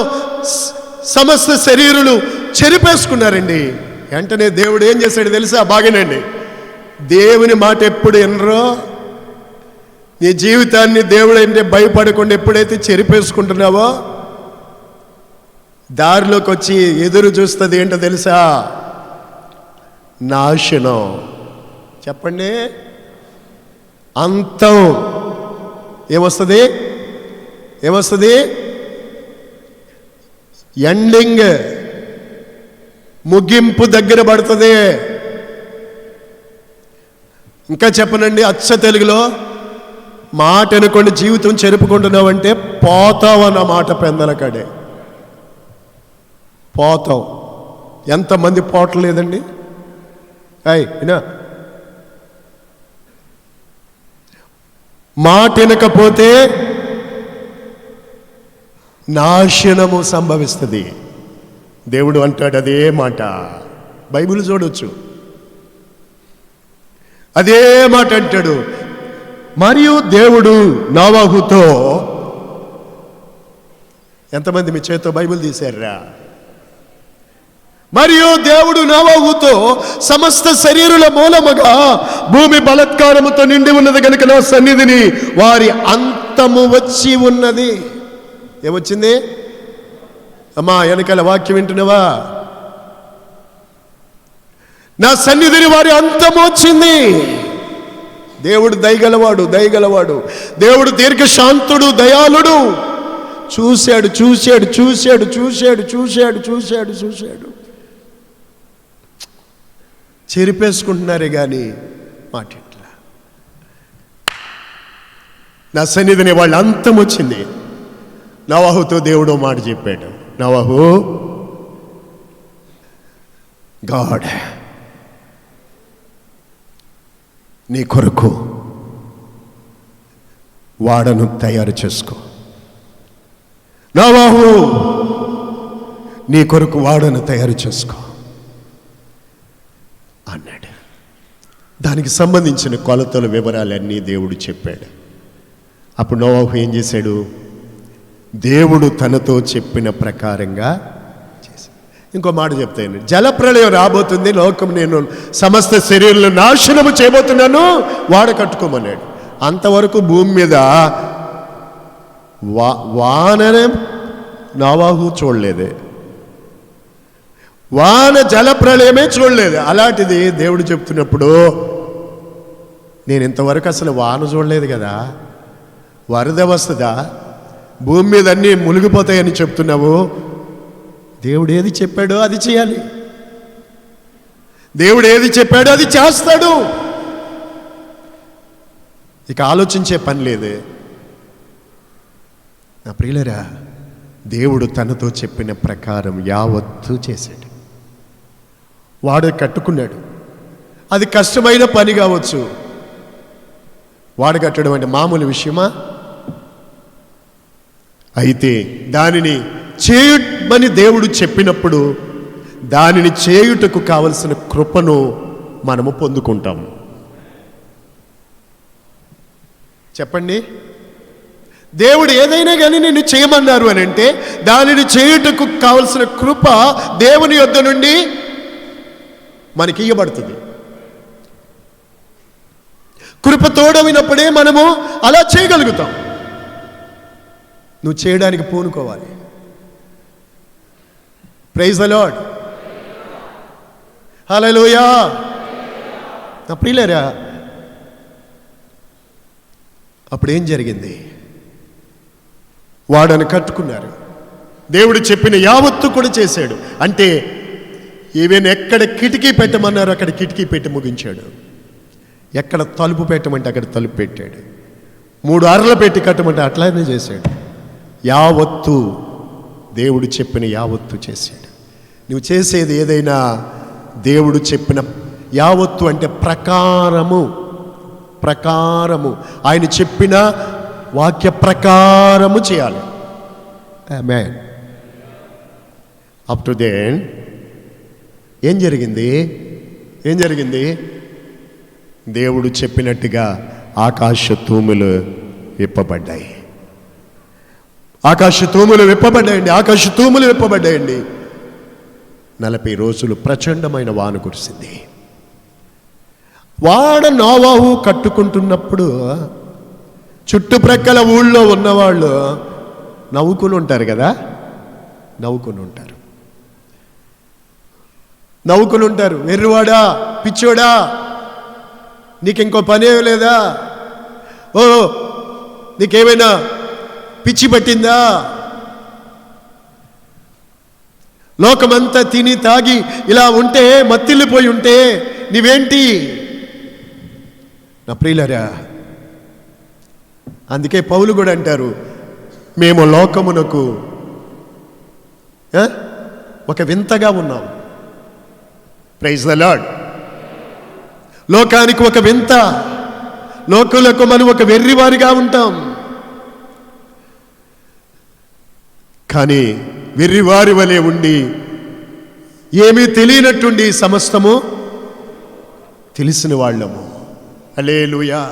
సమస్త శరీరులు చెరిపేసుకున్నారండి. వెంటనే దేవుడు ఏం చేశాడు తెలుసా? బాగానండి, దేవుని మాట ఎప్పుడు వినరో, నీ జీవితాన్ని దేవుడు అంటే భయపడకుండా ఎప్పుడైతే చెరిపేసుకుంటున్నావో దారిలోకి వచ్చి ఎదురు చూస్తుంది ఏంటో తెలుసా? నాశనం. చెప్పండి, అంతం. ఏమొస్తుంది? ఎండింగ్, ముగింపు దగ్గర పడుతుంది. ఇంకా చెప్పనండి, అచ్చ తెలుగులో మాట అనుకోండి, జీవితం చెరుపుకుంటున్నావంటే పోతావు అన్న మాట పెందలకాడే. పోతాం. ఎంతమంది పోవట్లేదండి? వినా, మాట వినకపోతే నాశనము సంభవిస్తుంది. దేవుడు అంటాడు అదే మాట. బైబిల్ చూడొచ్చు, అదే మాట అంటాడు. మరియు దేవుడు నోవహుతో, ఎంతమంది మీ చేతితో బైబిల్ తీశారా? మరియు దేవుడు నోవహుతో సమస్త శరీరుల మూలముగా భూమి బలత్కారముతో నిండి ఉన్నది కనుక నా సన్నిధిని వారి అంతము వచ్చి ఉన్నది. ఏమొచ్చింది అమ్మా? వెనకాల వాక్యం వింటున్నావా? నా సన్నిధిని వారి అంతము వచ్చింది. దేవుడు దయగలవాడు. దేవుడు దీర్ఘశాంతుడు, దయాళుడు. చూశాడు. చెరిపేసుకుంటున్నారే కానీ మాట ఇట్లా. నా సన్నిధిని వాళ్ళ అంతం వచ్చింది. నోవహుతో దేవుడు మాట చెప్పాడు, నోవహు, గాడ్ నీ కొరకు వాడను తయారు చేసుకో. నోవహు, నీ కొరకు వాడను తయారు చేసుకో అన్నాడు. దానికి సంబంధించిన కొలతల వివరాలన్నీ దేవుడు చెప్పాడు. అప్పుడు నోవహు ఏం చేశాడు? దేవుడు తనతో చెప్పిన ప్రకారంగా చేశాడు. ఇంకో మాట చెప్తాను, జలప్రళయం రాబోతుంది, లోకం నేను సమస్త శరీరాలను నాశనము చేయబోతున్నాను, వాడ కట్టుకోమన్నాడు. అంతవరకు భూమి మీద వాననే నోవహు చూడలేదే, వాన జలప్రళయమే చూడలేదు. అలాంటిది దేవుడు చెప్తున్నప్పుడు, నేను ఇంతవరకు అసలు వాన చూడలేదు కదా, వరద వస్తుందా, భూమి మీద అన్నీ మునిగిపోతాయని చెప్తున్నావు. దేవుడు ఏది చెప్పాడో అది చేయాలి. దేవుడు ఏది చెప్పాడో అది చేస్తాడు. ఇక ఆలోచించే పని లేదే. నా ప్రియులరా, దేవుడు తనతో చెప్పిన ప్రకారం యావత్తు చేశాడు. వాడు కట్టుకున్నాడు. అది కష్టమైన పని కావచ్చు. వాడు కట్టడం అంటే మామూలు విషయమా? అయితే దానిని చేయమని దేవుడు చెప్పినప్పుడు దానిని చేయుటకు కావలసిన కృపను మనము పొందుకుంటాం. చెప్పండి, దేవుడు ఏదైనా కానీ నిన్ను చేయమన్నారు అని అంటే దానిని చేయుటకు కావలసిన కృప దేవుని యొద్ద నుండి మనకి ఇవ్వబడుతుంది. కృప తోడైనప్పుడే మనము అలా చేయగలుగుతాం. నువ్వు చేయడానికి పూనుకోవాలి. Praise the Lord. హల్లెలూయా. నా ప్రియులారా, అప్పుడేం జరిగింది? వాడని కట్టుకున్నారు. దేవుడు చెప్పిన యావత్తు కూడా చేశాడు. అంటే ఈవెన్ ఎక్కడ కిటికీ పెట్టమన్నారు అక్కడ కిటికీ పెట్టి ముగించాడు. ఎక్కడ తలుపు పెట్టమంటే అక్కడ తలుపు పెట్టాడు. 3 అరలు పెట్టి కట్టమంటే అట్లానే చేశాడు. యావత్తు దేవుడు చెప్పిన యావత్తు చేశాడు. నువ్వు చేసేది ఏదైనా దేవుడు చెప్పిన యావత్తు అంటే ప్రకారము, ఆయన చెప్పిన వాక్య ప్రకారము చేయాలి. ఆమేన్. అప్ టు దెన్ ఏం జరిగింది? దేవుడు చెప్పినట్టుగా ఆకాశ తూములు విప్పబడ్డాయి. ఆకాశ తూములు విప్పబడ్డాయండి. 40 రోజులు ప్రచండమైన వాన కురిసింది. వాడ నోవాహు కట్టుకుంటున్నప్పుడు చుట్టుప్రక్కల ఊళ్ళో ఉన్నవాళ్ళు నవ్వుకుని ఉంటారు కదా, నవ్వుకుని ఉంటారు. వెర్రివాడా, పిచ్చోడా, నీకింకో పనేం లేదా? ఓ, నీకేమైనా పిచ్చి పట్టిందా? లోకమంతా తిని తాగి ఇలా ఉంటే, మత్తిల్లిపోయి ఉంటే నీవేంటి? నా ప్రియులారా, అందుకే పౌలు కూడా అంటారు, మేము లోకమునకు ఒక వింతగా ఉన్నాం. Praise the Lord. లోకానికి ఒక వింత, లోకులకు మనం ఒక వెర్రివారిగా ఉంటాం. కానీ వెర్రివారి వలె ఉండి ఏమీ తెలియనట్టుండి సమస్తము తెలిసిన వాళ్ళము. హల్లెలూయా.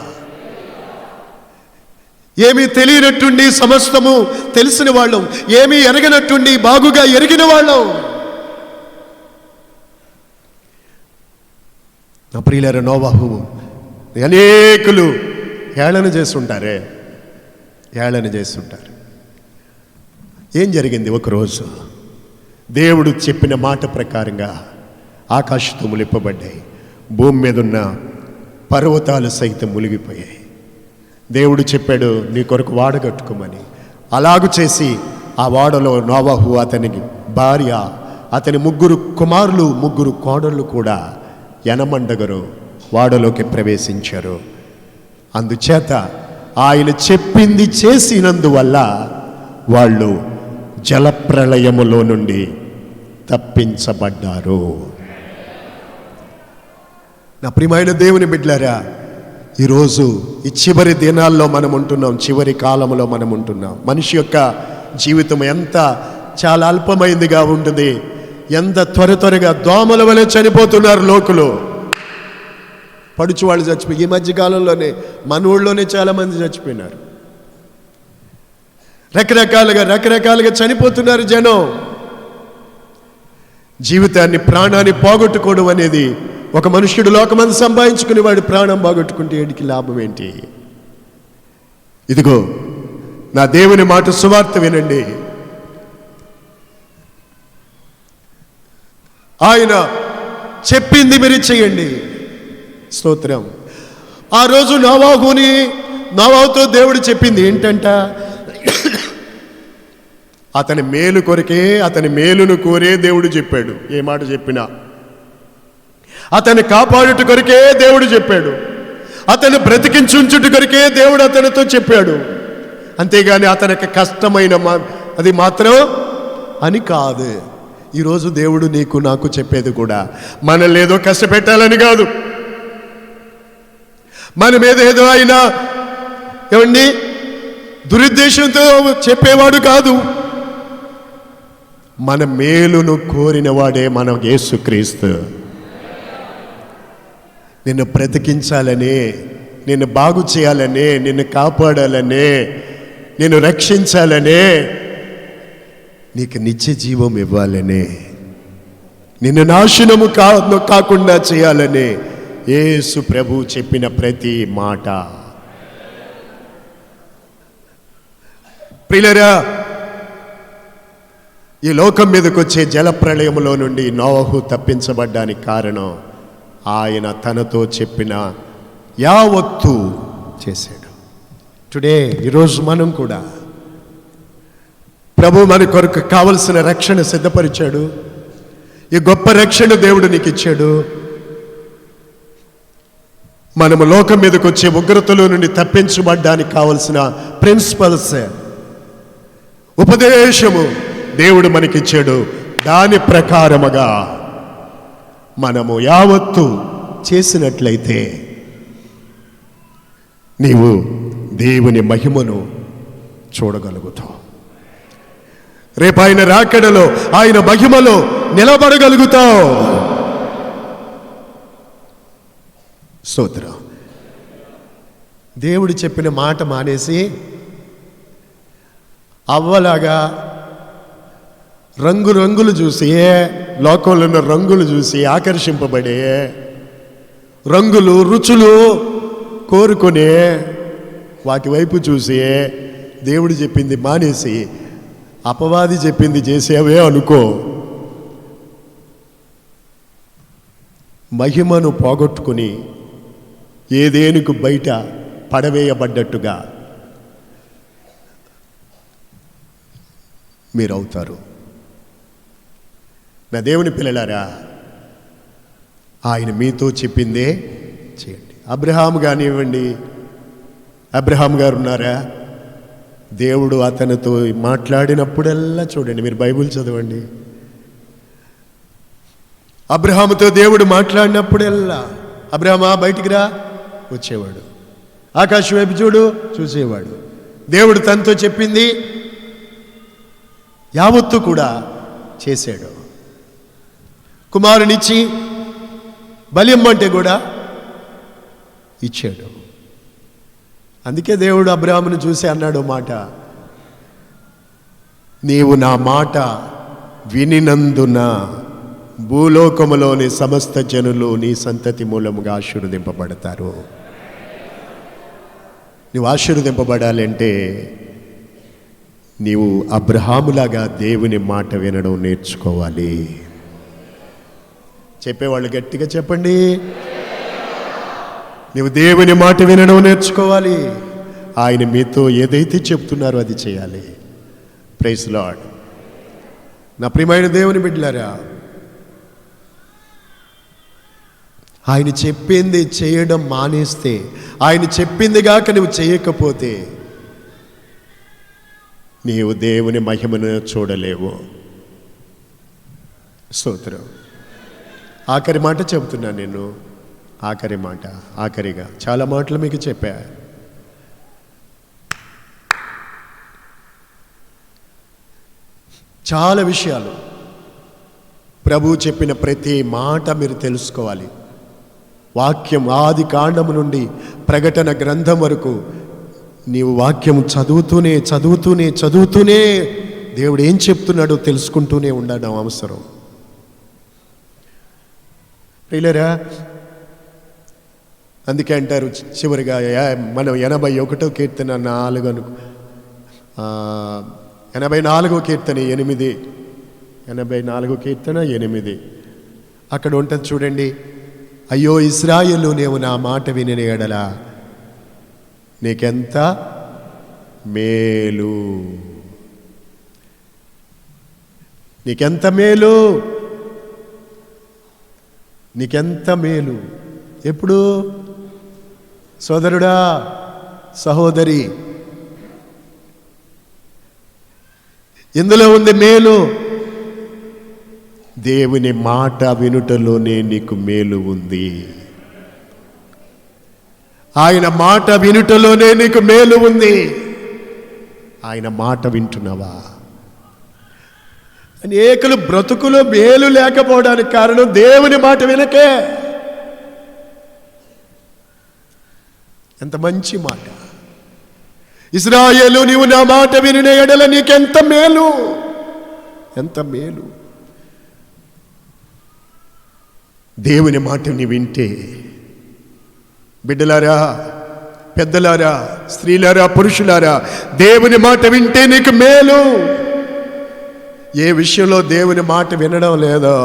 ఏమీ తెలియనట్టుండి సమస్తము తెలిసిన వాళ్ళం, ఏమీ ఎరగనట్టుండి బాగుగా ఎరిగిన వాళ్ళం. నా ప్రియులారా, నోవాహు అనేకులు హేళన చేస్తుంటారు. ఏం జరిగింది? ఒకరోజు దేవుడు చెప్పిన మాట ప్రకారంగా ఆకాశ తూములు విప్పబడ్డాయి. భూమి మీద ఉన్న పర్వతాలు సైతం మునిగిపోయాయి. దేవుడు చెప్పాడు, నీ కొరకు వాడ కట్టుకోమని. అలాగు చేసి ఆ వాడలో నోవాహు, అతనికి భార్య, అతని 3 కుమారులు 3 కోడళ్ళు కూడా యనమండగరు వాడలోకి ప్రవేశించారు. అందుచేత ఆయన చెప్పింది చేసినందువల్ల వాళ్ళు జలప్రళయములో నుండి తప్పించబడ్డారు. నా ప్రియమైన దేవుని బిడ్డలారా, ఈరోజు ఈ చివరి దినాల్లో మనం ఉంటున్నాం, చివరి కాలంలో మనం ఉంటున్నాం. మనిషి యొక్క జీవితం చాలా అల్పమైందిగా ఉంటుంది. ఎంత త్వరగా దోమల వలె చనిపోతున్నారు లోకులు. పడుచు వాళ్ళు చచ్చిపోయి, ఈ మధ్య కాలంలోనే మన ఊళ్ళోనే చాలామంది చచ్చిపోయినారు. రకరకాలుగా చనిపోతున్నారు జనం. జీవితాన్ని, ప్రాణాన్ని పోగొట్టుకోవడం అనేది, ఒక మనుష్యుడు లోకమంది సంపాదించుకుని వాడి ప్రాణం పోగొట్టుకుంటే ఏడికి లాభం ఏంటి? ఇదిగో నా దేవుని మాట, సువార్త వినండి. ఆయన చెప్పింది మీరు చేయండి. స్తోత్రం. ఆ రోజు నోవాహుతో దేవుడు చెప్పింది ఏంటంట? అతని మేలు కొరకే, అతని మేలును కోరే దేవుడు చెప్పాడు. ఏ మాట చెప్పినా అతన్ని కాపాడుట కొరకే దేవుడు చెప్పాడు. అతను బ్రతికించుంచుట కొరకే దేవుడు అతనితో చెప్పాడు. అంతేగాని అతనికి కష్టమైన అది మాత్రం అని కాదు. ఈరోజు దేవుడు నీకు నాకు చెప్పేది కూడా మనల్ని ఏదో కష్టపెట్టాలని కాదు, మన మీద ఏదో అయినా ఏమండి దురుద్దేశంతో చెప్పేవాడు కాదు. మన మేలును కోరిన వాడే మన యేసుక్రీస్తు. నిన్ను బ్రతికించాలనే, నిన్ను బాగు చేయాలనే, నిన్ను కాపాడాలనే, నిన్ను రక్షించాలనే, నీకు నిత్య జీవం ఇవ్వాలనే, నిన్ను నాశనము కాకుండా చేయాలనే యేసు ప్రభు చెప్పిన ప్రతి మాట. ప్రియులారా, ఈ లోకం మీదకి వచ్చే జలప్రళయంలో నుండి నోవహు తప్పించబడ్డానికి కారణం ఆయన తనతో చెప్పిన యావత్తు చేశాడు. టుడే, ఈరోజు మనం కూడా ప్రభు మన కొరకు కావలసిన రక్షణ సిద్ధపరిచాడు. ఈ గొప్ప రక్షణ దేవుడు నీకు ఇచ్చాడు. మనము లోకం మీదకి వచ్చే ఉగ్రతలో నుండి తప్పించబడ్డానికి కావలసిన ప్రిన్సిపల్స్, ఉపదేశము దేవుడు మనకిచ్చాడు. దాని ప్రకారముగా మనము యావత్తు చేసినట్లయితే నీవు దేవుని మహిమను చూడగలుగుతావు. రేపు ఆయన రాకడలో ఆయన మహిమలో నిలబడగలుగుతావు. స్తోత్రం. దేవుడు చెప్పిన మాట మానేసి అవ్వలాగా రంగులు చూసి, లోకంలో ఉన్న రంగులు చూసి ఆకర్షింపబడే, రంగులు రుచులు కోరుకునే వాటి వైపు చూసి దేవుడు చెప్పింది మానేసి అపవాది చెప్పింది చేసేవే అనుకో, మహిమను పోగొట్టుకుని ఏదేనుకు బయట పడవేయబడ్డట్టుగా మీరవుతారు. నా దేవుని పిల్లలారా, ఆయన మీతో చెప్పిందే చేయండి. అబ్రహాము కానివ్వండి, అబ్రహాం గారు ఉన్నారా, దేవుడు అతనితో మాట్లాడినప్పుడల్లా చూడండి, మీరు బైబిల్ చదవండి. అబ్రహాముతో దేవుడు మాట్లాడినప్పుడల్లా అబ్రహామా బయటికి రా వచ్చేవాడు, ఆకాశం వైపు చూడు చూసేవాడు. దేవుడు తనతో చెప్పింది యావత్తు కూడా చేశాడు. కుమారునిచ్చి బలిమ్మంటే కూడా ఇచ్చాడు. అందుకే దేవుడు అబ్రహామును చూసి అన్నాడు మాట, నీవు నా మాట వినినందున భూలోకములోని సమస్త జనులు నీ సంతతి మూలముగా ఆశీర్వదింపబడతారు. నువ్వు ఆశీర్వదింపబడాలంటే నీవు అబ్రహాములాగా దేవుని మాట వినడం నేర్చుకోవాలి. చెప్పేవాళ్ళు గట్టిగా చెప్పండి. నీవు దేవుని మాట వినడం నేర్చుకోవాలి. ఆయన మీతో ఏదైతే చెప్తున్నారో అది చేయాలి. Praise Lord. నా ప్రియమైన దేవుని బిడ్డలారా, ఆయన చెప్పింది చేయడం మానేస్తే, ఆయన చెప్పిందిగాక నువ్వు చేయకపోతే నీవు దేవుని మహిమను చూడలేవు. స్తోత్రం. ఆఖరి మాట చెబుతున్నాను నేను, ఆఖరి మాట, ఆఖరిగా చాలా మాటలు మీకు చెప్పా. చాలా విషయాలు ప్రభు చెప్పిన ప్రతి మాట మీరు తెలుసుకోవాలి. వాక్యం ఆది కాండము నుండి ప్రకటన గ్రంథం వరకు నీవు వాక్యం చదువుతూనే చదువుతూనే చదువుతూనే దేవుడు ఏం చెప్తున్నాడో తెలుసుకుంటూనే ఉండడం అవసరం. ప్రియులారా, అందుకే అంటారు చివరిగా మనం 81వ కీర్తన 84వ కీర్తన 8, 84వ కీర్తన 8 అక్కడ ఉంటుంది చూడండి. అయ్యో ఇశ్రాయేలు, నీవు నా మాట విని ఎడల నీకెంత మేలు, నీకెంత మేలు, నీకెంత మేలు. ఎప్పుడు సోదరుడా, సహోదరి, ఎందులో ఉంది మేలు? దేవుని మాట వినుటలోనే నీకు మేలు ఉంది. ఆయన మాట వినుటలోనే నీకు మేలు ఉంది. ఆయన మాట వింటున్నావా? అనేకులు బ్రతుకులో మేలు లేకపోవడానికి కారణం దేవుని మాట వినకే. ఎంత మంచి మాట! ఇశ్రాయేలు, నీవు నా మాట వినిన ఎడల నీకెంత మేలు, ఎంత మేలు. దేవుని మాట నీ వింటే బిడ్డలారా, పెద్దలారా, స్త్రీలారా, పురుషులారా, దేవుని మాట వింటే నీకు మేలు. ఏ విషయంలో దేవుని మాట వినడం లేదో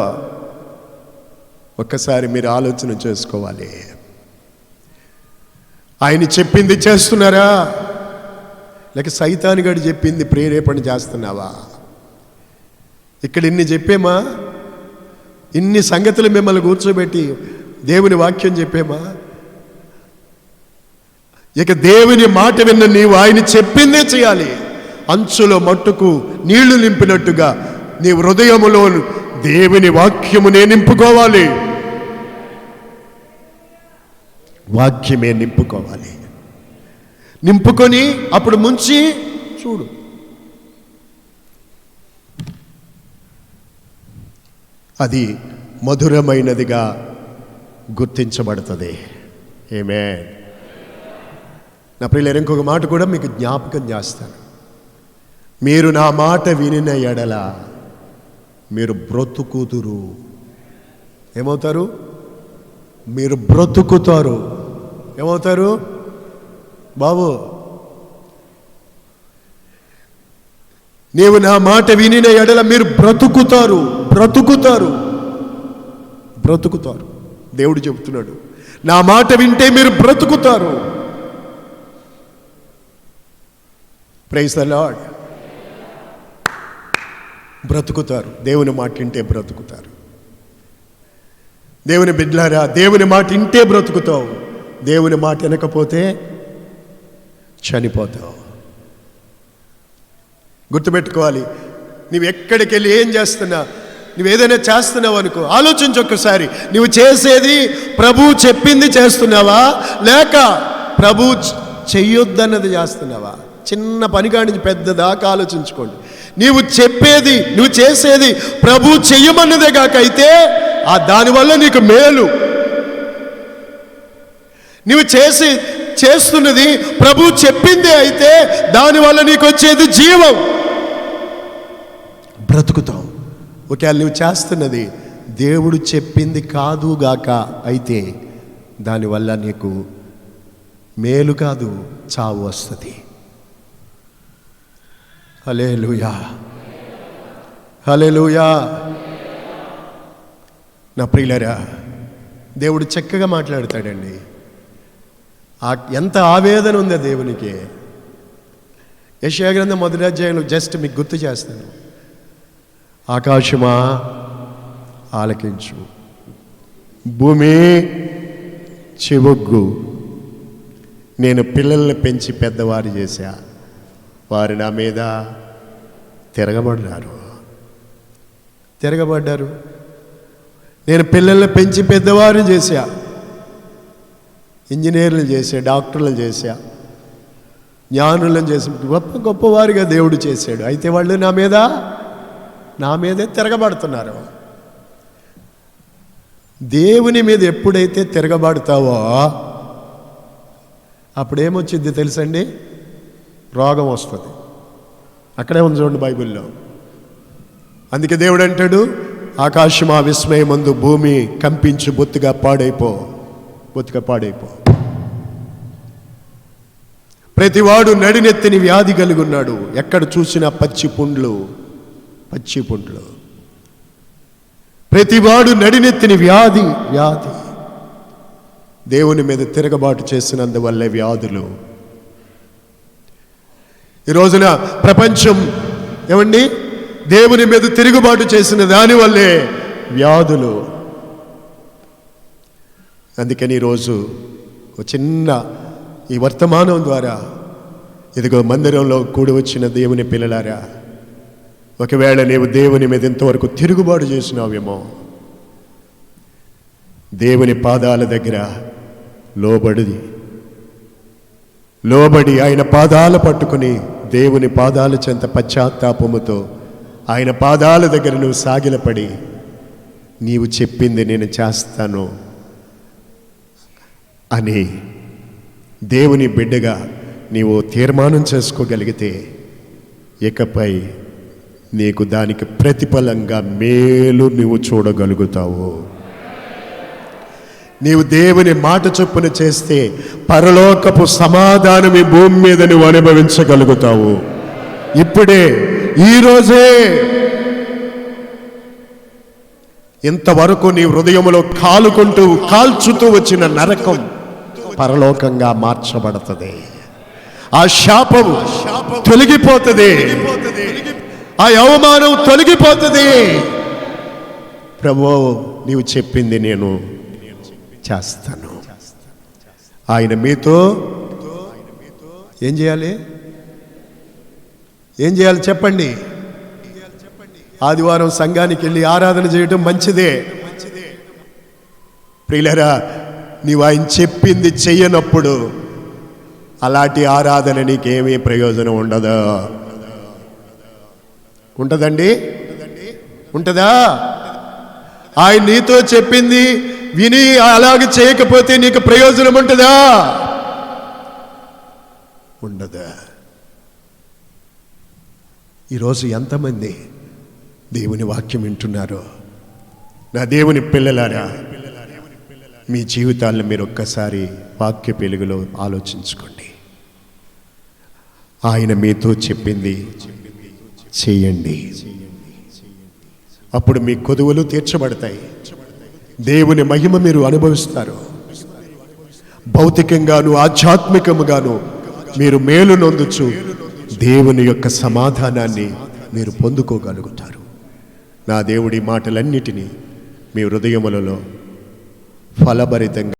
ఒక్కసారి మీరు ఆలోచన చేసుకోవాలి. ఆయన చెప్పింది చేస్తున్నారా, లేక సైతాను గడి చెప్పింది ప్రేరేపణ చేస్తున్నావా? ఇక్కడ ఇన్ని చెప్పేమా, ఇన్ని సంగతులు మిమ్మల్ని కూర్చోబెట్టి దేవుని వాక్యం చెప్పేమా? ఇక దేవుని మాట విన్న నీవు ఆయన చెప్పిందే చేయాలి. అంచులో మట్టుకు నీళ్లు నింపినట్టుగా నీ హృదయములో దేవుని వాక్యమునే నింపుకోవాలి. వాక్యమే నింపుకోవాలి. నింపుకొని అప్పుడు ముంచి చూడు. అది మధురమైనదిగా గుర్తించబడుతుంది. ఆమేన్. నా ప్రియులారా, ఇంకొక మాట కూడా మీకు జ్ఞాపకం చేస్తాను. మీరు నా మాట వినిన ఎడల మీరు బ్రతుకుదురు. ఏమవుతారు? మీరు బ్రతుకుతారు. ఏమవుతారు బాబు? నీవు నా మాట వినిన ఎడల మీరు బ్రతుకుతారు. బ్రతుకుతారు, బ్రతుకుతారు. దేవుడు చెబుతున్నాడు, నా మాట వింటే మీరు బ్రతుకుతారు. Praise the Lord. బ్రతుకుతారు. దేవుని మాట వింటే బ్రతుకుతారు. దేవుని బిడ్డలారా, దేవుని మాట వింటే బ్రతుకుతావు. దేవుని మాట వినకపోతే చనిపోతావు. గుర్తుపెట్టుకోవాలి. నువ్వు ఎక్కడికి వెళ్ళి ఏం చేస్తున్నా, నువ్వు ఏదైనా చేస్తున్నావు అనుకో, ఆలోచించు ఒక్కసారి. నువ్వు చేసేది ప్రభు చెప్పింది చేస్తున్నావా, లేక ప్రభు చెయ్యొద్దన్నది చేస్తున్నావా? చిన్న పని కాడి నుంచి పెద్ద దాకా ఆలోచించుకోండి. నీవు చెప్పేది, నువ్వు చేసేది ప్రభు చెయ్యమన్నదే కాకైతే ఆ దానివల్ల నీకు మేలు. నువ్వు చేస్తున్నది ప్రభు చెప్పిందే అయితే దానివల్ల నీకు వచ్చేది జీవం. బ్రతుకుతావు. ఒకవేళ నువ్వు చేస్తున్నది దేవుడు చెప్పింది కాదుగాక అయితే దానివల్ల నీకు మేలు కాదు, చావు వస్తుంది. హల్లెలూయా, హల్లెలూయా. నా ప్రియులారా, దేవుడు చక్కగా మాట్లాడతాడండి. ఎంత ఆవేదన ఉందో దేవునికి. యెషయా గ్రంథం 1వ అధ్యాయంలో జస్ట్ మీకు గుర్తు చేస్తాను. ఆకాశమా ఆలకించు, భూమి చివొగ్గు. నేను పిల్లల్ని పెంచి పెద్దవారు చేశా, వారు నా మీద తిరగబడ్డారు. నేను పిల్లల్ని పెంచి పెద్దవారు చేశా, ఇంజనీర్లు చేశా, డాక్టర్లు చేశా, జ్ఞానులను చేసి గొప్పవారిగా దేవుడు చేశాడు. అయితే వాళ్ళు నా మీదే తిరగబడుతున్నారు. దేవుని మీద ఎప్పుడైతే తిరగబడతావో అప్పుడేమొచ్చింది తెలుసండి? రోగం వస్తుంది. అక్కడే ఉంది చూడండి బైబిల్లో. అందుకే దేవుడు అంటాడు, ఆకాశమా విస్మయమందు, భూమి కంపించు, బొత్తిగా పాడైపో. ప్రతివాడు నడినెత్తిని వ్యాధి కలిగి ఉన్నాడు. ఎక్కడ చూసినా పచ్చి పుండ్లు. ప్రతివాడు నడినెత్తిని వ్యాధి. దేవుని మీద తిరగబాటు చేసినందువల్లే వ్యాధులు. ఈ రోజున ప్రపంచం ఏమండి దేవుని మీద తిరుగుబాటు చేసిన దానివల్లే వ్యాధులు. అందుకని ఈరోజు ఒక చిన్న ఈ వర్తమానం ద్వారా ఇదిగో మందిరంలో కూడి వచ్చిన దేవుని పిల్లలారా, ఒకవేళ నీవు దేవుని మీద ఇంతవరకు తిరుగుబాటు చేసినావేమో, దేవుని పాదాల దగ్గర లోబడి ఆయన పాదాలు పట్టుకుని దేవుని పాదాల చెంత పశ్చాత్తాపముతో ఆయన పాదాల దగ్గర నువ్వు సాగిలపడి నీవు చెప్పింది నేను చేస్తాను అని దేవుని బిడ్డగా నీవు తీర్మానం చేసుకోగలిగితే ఇకపై నీకు దానికి ప్రతిఫలంగా మేలు నువ్వు చూడగలుగుతావు. నీవు దేవుని మాట చొప్పున చేస్తే పరలోకపు సమాధానం ఈ భూమి మీద నువ్వు అనుభవించగలుగుతావు. ఇప్పుడే, ఈరోజే. ఇంతవరకు నీ హృదయములో కాల్చుతూ వచ్చిన నరకం పరలోకంగా మార్చబడుతుంది. ఆ శాపం తొలగిపోతుంది, ఆ అవమానం తొలగిపోతుంది. ప్రభువా, నీవు చెప్పింది నేను చేస్తాను. ఆయన మీతో ఏం చేయాలి? ఏం చేయాలి చెప్పండి. ఆదివారం సంఘానికి వెళ్ళి ఆరాధన చేయడం మంచిదే. ప్రియులారా, నీవు ఆయన చెప్పింది చెయ్యనప్పుడు అలాంటి ఆరాధన నీకేమీ ప్రయోజనం ఉండదు. ఉంటదండి? ఉంటదా? ఆయన నీతో చెప్పింది విని అలాగే చేయకపోతే నీకు ప్రయోజనం ఉంటుందా? ఉండదా? ఈరోజు ఎంతమంది దేవుని వాక్యం వింటున్నారో? నా దేవుని పిల్లలారా, మీ జీవితాలను మీరు ఒక్కసారి వాక్య వెలుగులో ఆలోచించుకోండి. ఆయన మీతో చెప్పింది చేయండి. అప్పుడు మీ కొదువులు తీర్చబడతాయి. దేవుని మహిమ మీరు అనుభవిస్తారు. భౌతికంగాను ఆధ్యాత్మికముగాను మీరు మేలు నొందుచు దేవుని యొక్క సమాధానాన్ని మీరు పొందుకోగలుగుతారు. నా దేవుడి మాటలన్నిటినీ మీ హృదయములలో ఫలభరితంగా